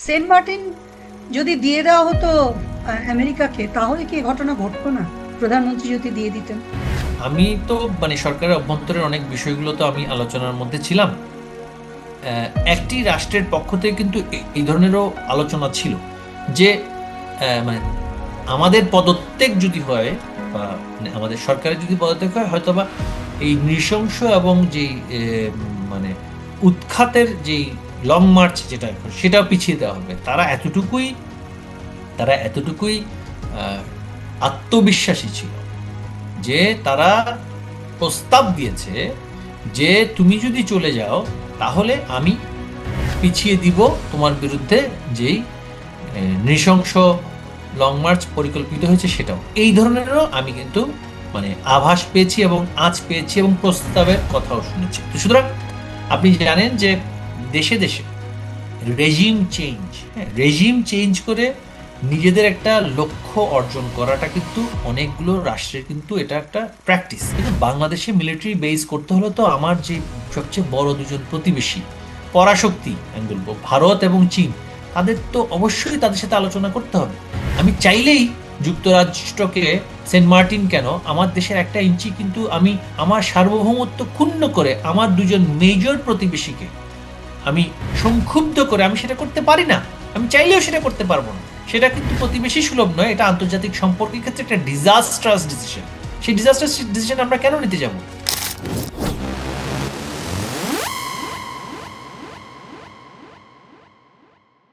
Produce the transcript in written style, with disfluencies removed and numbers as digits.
Saint Martin যদি দিয়ে দেওয়া হতো আমেরিকাকে, তাহলে কি এ ঘটনা ঘটতো না? প্রধানমন্ত্রী যদি দিয়ে দিতেন। আমি তো সরকারের অভ্যন্তরের অনেক বিষয়গুলো তো আমি আলোচনার মধ্যে ছিলাম। একটি রাষ্ট্রের পক্ষ থেকে কিন্তু এই ধরনেরও আলোচনা ছিল যে মানে আমাদের পদত্যাগ যদি হয়, বা মানে আমাদের সরকারের যদি পদত্যাগ হয়, হয়তোবা এই নৃশংস এবং যেই মানে উৎখাতের যেই লং মার্চ যেটা এখন, সেটাও পিছিয়ে দেওয়া হবে। তারা এতটুকুই আহ, আত্মবিশ্বাসী ছিল যে তারা প্রস্তাব দিয়েছে যে তুমি যদি চলে যাও, তাহলে আমি পিছিয়ে দিব তোমার বিরুদ্ধে যেই নৃশংস লং মার্চ পরিকল্পিত হয়েছে সেটাও। এই ধরনেরও আমি কিন্তু আভাস পেয়েছি এবং আঁচ পেয়েছি এবং প্রস্তাবের কথাও শুনেছি। তো সুতরাং আপনি জানেন যে দেশে দেশে রেজিম চেঞ্জ করে নিজেদের একটা লক্ষ্য অর্জন করাটা কিন্তু অনেকগুলো রাষ্ট্রের কিন্তু এটা একটা প্র্যাকটিস। কিন্তু বাংলাদেশে মিলিটারি বেস করতে হলে তো আমার যে সবচেয়ে বড় দুজন প্রতিবেশী পরাশক্তি আমি বলবো, ভারত এবং চীন, তাদের তো অবশ্যই তাদের সাথে আলোচনা করতে হবে। আমি চাইলেই যুক্তরাষ্ট্রকে, সেন্ট মার্টিন কেন, আমার দেশের একটা ইঞ্চি কিন্তু আমি আমার সার্বভৌমত্ব ক্ষুণ্ণ করে আমার দুজন মেজর প্রতিবেশীকে আমি সংক্ষুব্ধ করে আমি সেটা করতে পারি না। আমি চাইলেও সেটা করতে পারবো না। সেটা কিন্তু প্রতিবেশী সুলভ নয়, এটা আন্তর্জাতিক সম্পর্কের ক্ষেত্রে একটা ডিজাস্ট্রাস ডিসিশন। সেই ডিজাস্ট্রাস ডিসিশন আমরা কেন নিতে যাব?